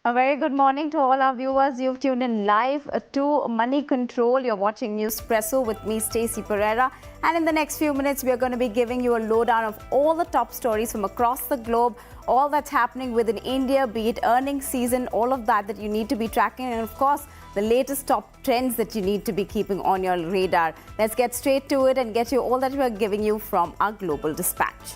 A very good morning to all our viewers. You've tuned in live to Money Control. You're watching Newspresso with me, Stacy Pereira. And in the next few minutes, we're going to be giving you a lowdown of all the top stories from across the globe, all that's happening within India, be it earnings season, all of that you need to be tracking. And of course, the latest top trends that you need to be keeping on your radar. Let's get straight to it and get you all that we're giving you from our global dispatch.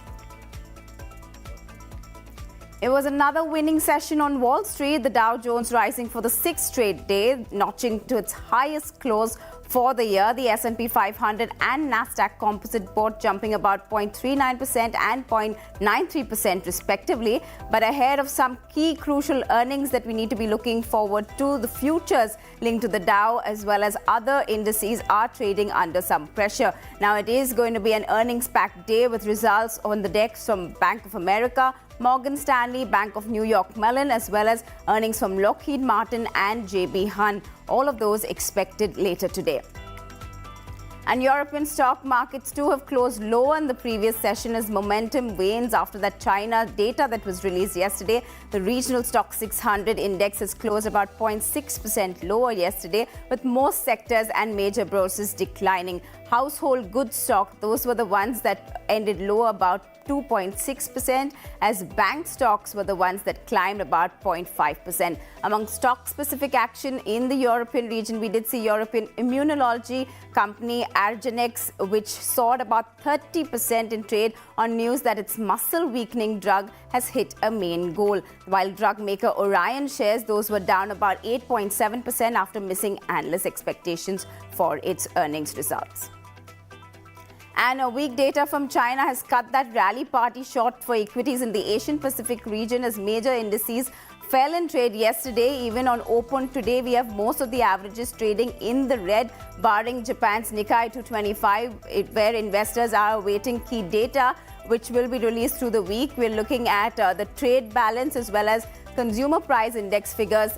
It was another winning session on Wall Street, the Dow Jones rising for the sixth straight day, notching to its highest close for the year. The S&P 500 and Nasdaq Composite both jumping about 0.39% and 0.93% respectively. But ahead of some key crucial earnings that we need to be looking forward to, the futures linked to the Dow as well as other indices are trading under some pressure. Now it is going to be an earnings-packed day with results on the decks from Bank of America, Morgan Stanley, Bank of New York Mellon, as well as earnings from Lockheed Martin and JB Hunt. All of those expected later today. And European stock markets too have closed lower in the previous session as momentum wanes after that China data that was released yesterday. The regional stock 600 index has closed about 0.6% lower yesterday, with most sectors and major bourses declining. Household goods stock, those were the ones that ended lower about 2.6%, as bank stocks were the ones that climbed about 0.5%. Among stock-specific action in the European region, we did see European immunology company Argenex, which soared about 30% in trade on news that its muscle-weakening drug has hit a main goal. While drug maker Orion shares, those were down about 8.7% after missing analyst expectations for its earnings results. And a weak data from China has cut that rally party short for equities in the Asian Pacific region as major indices fell in trade yesterday. Even on open today, we have most of the averages trading in the red, barring Japan's Nikkei 225, where investors are awaiting key data which will be released through the week. We're looking at the trade balance as well as consumer price index figures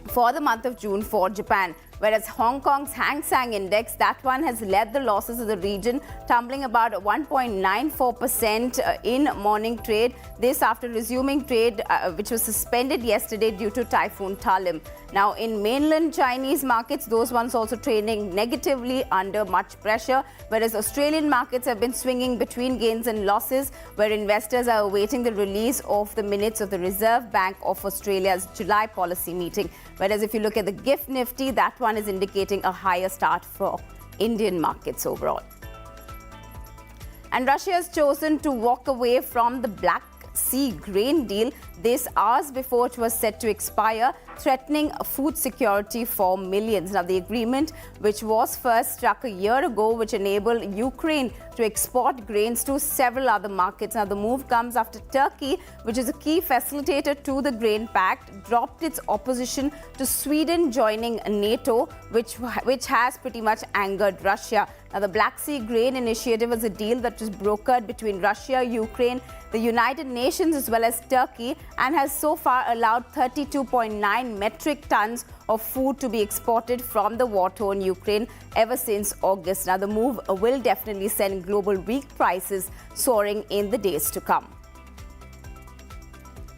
for the month of June for Japan. Whereas Hong Kong's Hang Seng Index, that one has led the losses of the region, tumbling about 1.94% in morning trade. This after resuming trade, which was suspended yesterday due to Typhoon Talim. Now, in mainland Chinese markets, those ones also trading negatively under much pressure, whereas Australian markets have been swinging between gains and losses, where investors are awaiting the release of the minutes of the Reserve Bank of Australia's July policy meeting. Whereas if you look at the GIFT Nifty, that one is indicating a higher start for Indian markets overall. And Russia has chosen to walk away from the Black Sea grain deal this hours before it was set to expire, threatening food security for millions. Now, the agreement, which was first struck a year ago, which enabled Ukraine to export grains to several other markets. Now, the move comes after Turkey, which is a key facilitator to the grain pact, dropped its opposition to Sweden joining NATO, which has pretty much angered Russia. Now, the Black Sea Grain Initiative was a deal that was brokered between Russia, Ukraine, the United Nations as well as Turkey, and has so far allowed 32.9 metric tons of food to be exported from the war-torn Ukraine ever since August. Now, the move will definitely send global wheat prices soaring in the days to come.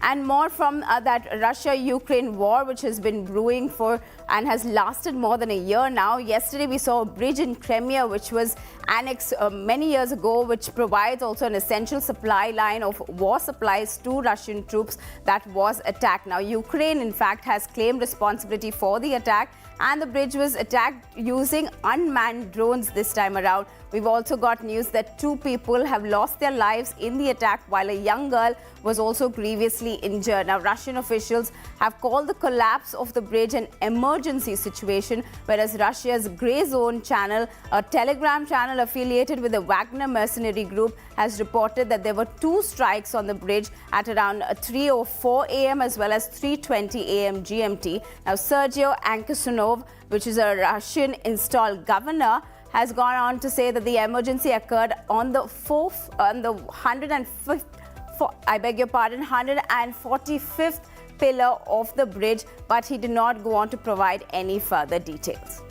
And more from that Russia-Ukraine war, which has been brewing for and has lasted more than a year now. Yesterday, we saw a bridge in Crimea, which was annexed many years ago, which provides also an essential supply line of war supplies to Russian troops that was attacked. Now, Ukraine, in fact, has claimed responsibility for the attack, and the bridge was attacked using unmanned drones this time around. We've also got news that 2 people have lost their lives in the attack, while a young girl was also grievously injured. Now, Russian officials have called the collapse of the bridge an emergency situation, whereas Russia's Grey Zone channel, a Telegram channel affiliated with the Wagner mercenary group, has reported that there were 2 strikes on the bridge at around 3:04 a.m. as well as 3:20 a.m. GMT. Now, Sergei Ankusunov, which is a Russian installed governor, has gone on to say that the emergency occurred on the 145th pillar of the bridge, but he did not go on to provide any further details.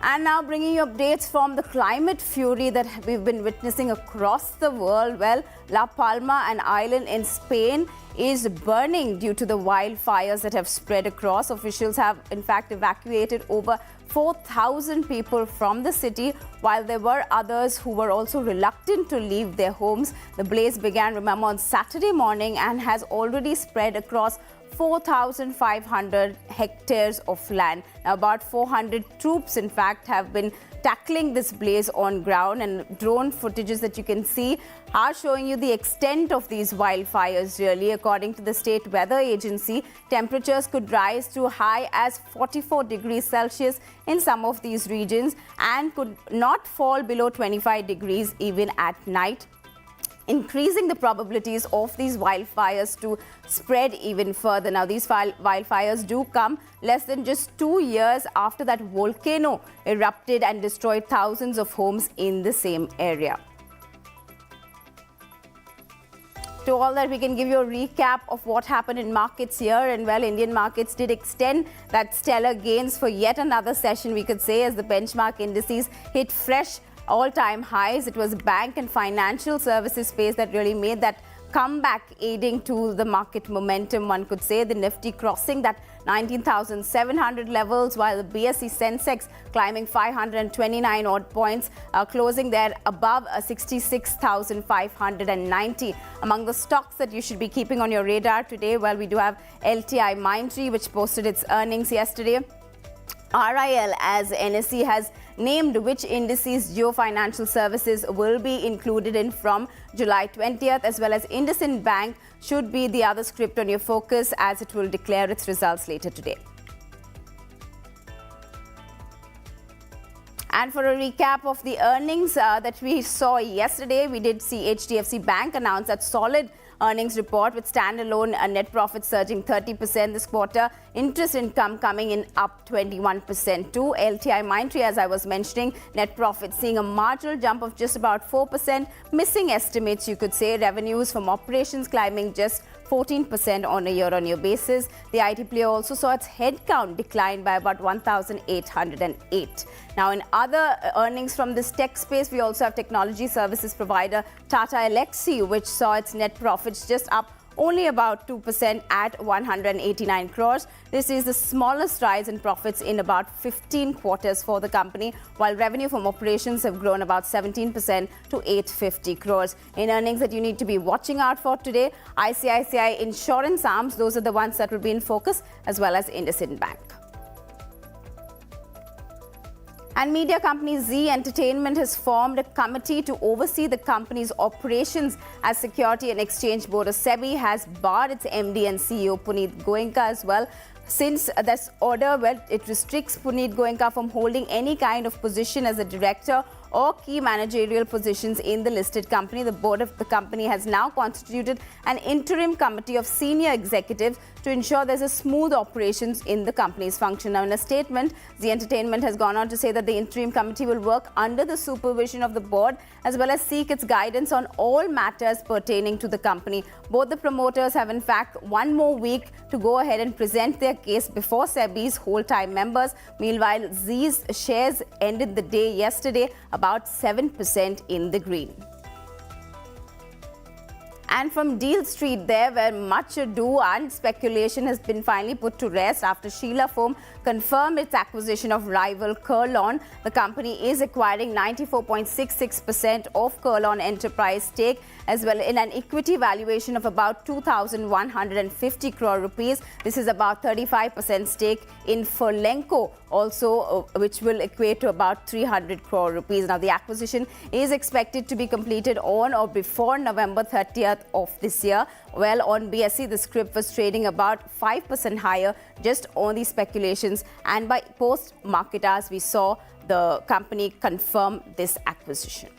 And now bringing you updates from the climate fury that we've been witnessing across the world. Well, La Palma, an island in Spain, is burning due to the wildfires that have spread across. Officials have in fact evacuated over 4,000 people from the city, while there were others who were also reluctant to leave their homes. The blaze began, remember, on Saturday morning and has already spread across 4,500 hectares of land. Now, about 400 troops, in fact, have been tackling this blaze on ground, and drone footages that you can see are showing you the extent of these wildfires. Really, according to the state weather agency, temperatures could rise to high as 44 degrees Celsius in some of these regions and could not fall below 25 degrees even at night, increasing the probabilities of these wildfires to spread even further. Now, these wildfires do come less than just 2 years after that volcano erupted and destroyed thousands of homes in the same area. To all that, we can give you a recap of what happened in markets here. And well, Indian markets did extend that stellar gains for yet another session, we could say, as the benchmark indices hit fresh all-time highs. It was bank and financial services space that really made that comeback, aiding to the market momentum, one could say. The Nifty crossing that 19,700 levels, while the BSE Sensex climbing 529 odd points, closing there above 66,590. Among the stocks that you should be keeping on your radar today, well, we do have LTI Mindtree, which posted its earnings yesterday. RIL, as NSE has named which indices Jio Financial Services will be included in from July 20th, as well as IndusInd Bank should be the other script on your focus, as it will declare its results later today. And for a recap of the earnings that we saw yesterday, we did see HDFC Bank announce that solid earnings report with standalone net profit surging 30% this quarter. Interest income coming in up 21% too. LTI Mindtree, as I was mentioning, net profit seeing a marginal jump of just about 4%. Missing estimates, you could say. Revenues from operations climbing just 14% on a year-on-year basis. The IT player also saw its headcount decline by about 1,808. Now, in other earnings from this tech space, we also have technology services provider Tata Elxsi, which saw its net profits just up only about 2% at 189 crores. This is the smallest rise in profits in about 15 quarters for the company, while revenue from operations have grown about 17% to 850 crores. In earnings that you need to be watching out for today, ICICI Insurance Arms, those are the ones that will be in focus, as well as IndusInd Bank. And media company Zee Entertainment has formed a committee to oversee the company's operations, as Security and Exchange Board of SEBI has barred its MD and CEO Puneet Goenka as well. Since this order, well, it restricts Puneet Goenka from holding any kind of position as a director or key managerial positions in the listed company. The board of the company has now constituted an interim committee of senior executives to ensure there's a smooth operations in the company's function. Now, in a statement, Zee Entertainment has gone on to say that the interim committee will work under the supervision of the board, as well as seek its guidance on all matters pertaining to the company. Both the promoters have in fact 1 more week to go ahead and present their case before SEBI's whole-time members. Meanwhile, Zee's shares ended the day yesterday about 7% in the green. And from Deal Street there, where much ado and speculation has been finally put to rest after Sheila Foam confirmed its acquisition of rival Kurlon. The company is acquiring 94.66% of Kurlon Enterprise stake, as well in an equity valuation of about 2,150 crore rupees. This is about 35% stake in Furlenco, also which will equate to about 300 crore rupees. Now, the acquisition is expected to be completed on or before November 30th of this year. Well, on BSE, the script was trading about 5% higher just on these speculations, and by post-market hours, we saw the company confirm this acquisition.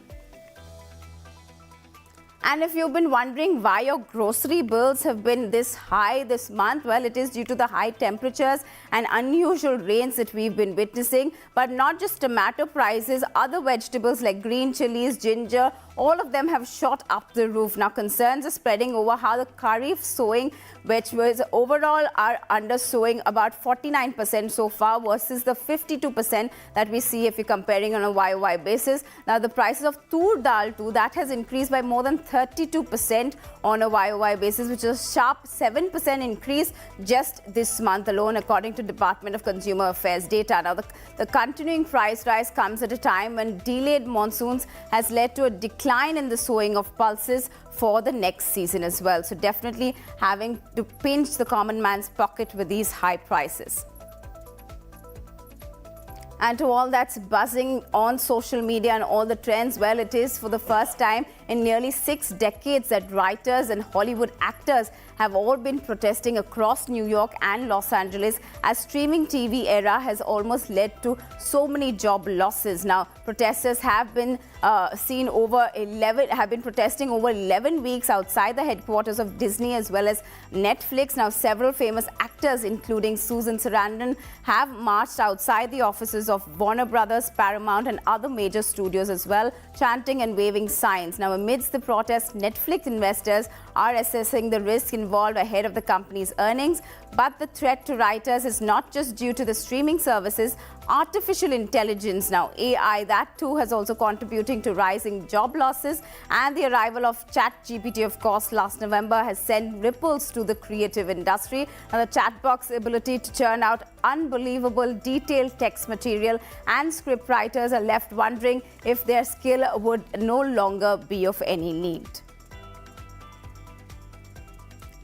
And if you've been wondering why your grocery bills have been this high this month, well, it is due to the high temperatures and unusual rains that we've been witnessing. But not just tomato prices, other vegetables like green chillies, ginger, all of them have shot up the roof. Now, concerns are spreading over how the Kharif sowing, which was overall are under sowing about 49% so far versus the 52% that we see if you're comparing on a YOY basis. Now, the prices of tur dal too, that has increased by more than 32% on a YOY basis, which is a sharp 7% increase just this month alone, according to Department of Consumer Affairs data. Now, the continuing price rise comes at a time when delayed monsoons has led to a decline in the sowing of pulses for the next season as well. So definitely having to pinch the common man's pocket with these high prices. And to all that's buzzing on social media and all the trends, well, it is for the first time in nearly 6 decades that writers and Hollywood actors have all been protesting across New York and Los Angeles as streaming TV era has almost led to so many job losses. Now, protesters have been protesting over 11 weeks outside the headquarters of Disney as well as Netflix. Now, several famous actors, including Susan Sarandon, have marched outside the offices of Warner Brothers, Paramount and other major studios as well, chanting and waving signs. Now, amidst the protest, Netflix investors are assessing the risk involved ahead of the company's earnings. But the threat to writers is not just due to the streaming services. Artificial intelligence, now AI, that too has also contributing to rising job losses. And the arrival of ChatGPT, of course, last November has sent ripples to the creative industry. And the chatbot's ability to churn out unbelievable detailed text material, and script writers are left wondering if their skill would no longer be of any need.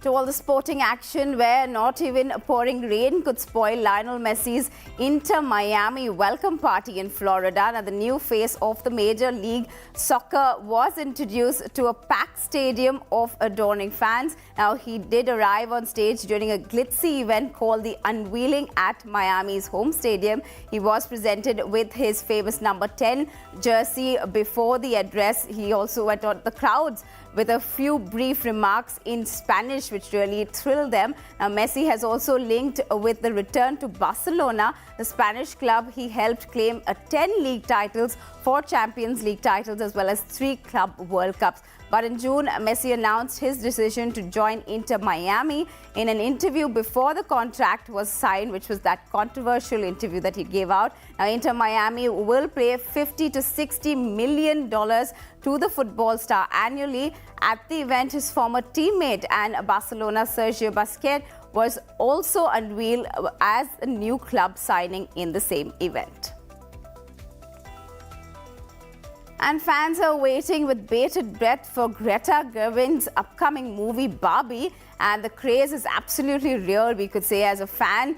To all the sporting action, where not even pouring rain could spoil Lionel Messi's Inter Miami welcome party in Florida. Now, the new face of the Major League Soccer was introduced to a packed stadium of adoring fans. Now, he did arrive on stage during a glitzy event called the Unveiling at Miami's home stadium. He was presented with his famous number 10 jersey before the address. He also went on the crowds with a few brief remarks in Spanish, which really thrilled them. Now, Messi has also linked with the return to Barcelona, the Spanish club. He helped claim 10 league titles, 4 Champions League titles, as well as 3 Club World Cups. But in June, Messi announced his decision to join Inter Miami in an interview before the contract was signed, which was that controversial interview that he gave out. Now, Inter Miami will pay $50 to $60 million to the football star annually. At the event, his former teammate and Barcelona Sergio Busquets was also unveiled as a new club signing in the same event. And fans are waiting with bated breath for Greta Gerwig's upcoming movie Barbie, and the craze is absolutely real, we could say. As a fan,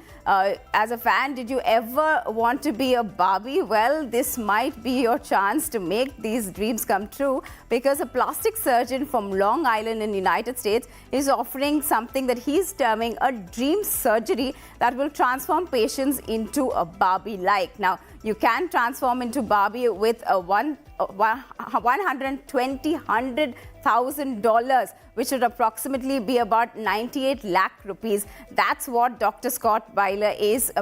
did you ever want to be a Barbie? Well, this might be your chance to make these dreams come true, because a plastic surgeon from Long Island in the United States is offering something that he's terming a dream surgery that will transform patients into a Barbie-like. Now, you can transform into Barbie with a $120,000, which would approximately be about 98 lakh rupees. That's what Dr. Scott Byler is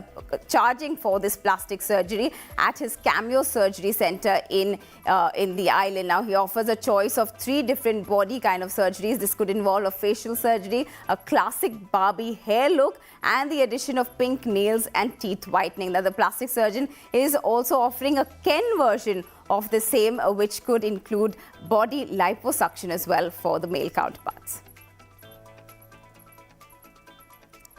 charging for this plastic surgery at his Cameo Surgery Center in the island. Now, he offers a choice of 3 different body kind of surgeries. This could involve a facial surgery, a classic Barbie hair look, and the addition of pink nails and teeth whitening. Now, the plastic surgeon is also offering a Ken version of the same, which could include body liposuction as well for the male counterparts.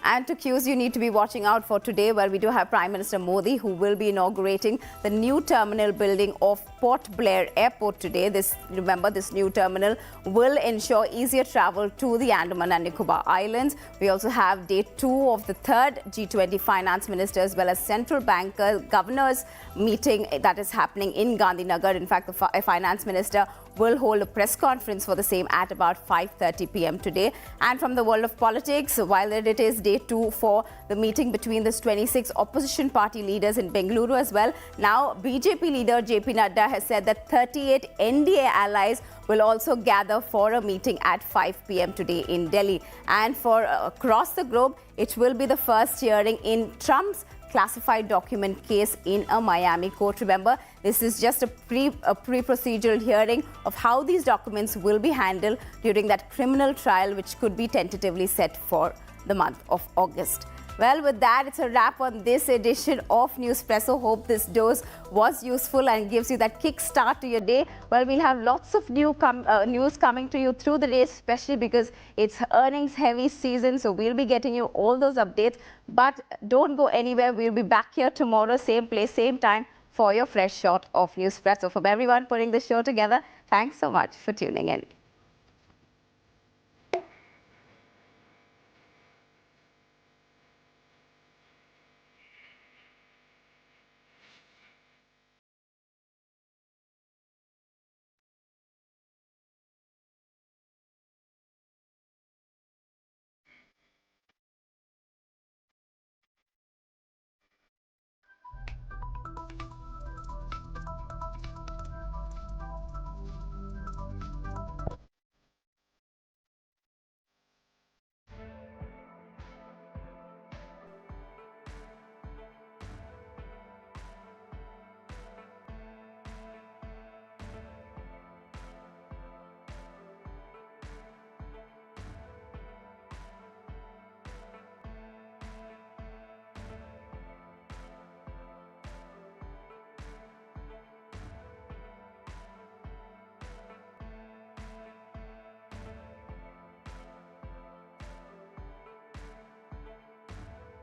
And to cues you need to be watching out for today, where we do have Prime Minister Modi, who will be inaugurating the new terminal building of Port Blair Airport today. Remember, this new terminal will ensure easier travel to the Andaman and Nicobar Islands. We also have day 2 of the 3rd G20 finance minister as well as central bank governors meeting that is happening in Gandhinagar. In fact, the finance minister will hold a press conference for the same at about 5:30 p.m. today. And from the world of politics, while it is day 2 for the meeting between the 26 opposition party leaders in Bengaluru as well, now BJP leader JP Nadda has said that 38 NDA allies will also gather for a meeting at 5 p.m. today in Delhi. And for across the globe, it will be the first hearing in Trump's classified document case in a Miami court. Remember, this is just a pre-procedural hearing of how these documents will be handled during that criminal trial, which could be tentatively set for the month of August. Well, with that, it's a wrap on this edition of Newspresso. Hope this dose was useful and gives you that kick start to your day. Well, we'll have lots of news coming to you through the day, especially because it's earnings heavy season. So we'll be getting you all those updates. But don't go anywhere. We'll be back here tomorrow, same place, same time, for your fresh shot of Newspresso. From everyone putting the show together, thanks so much for tuning in.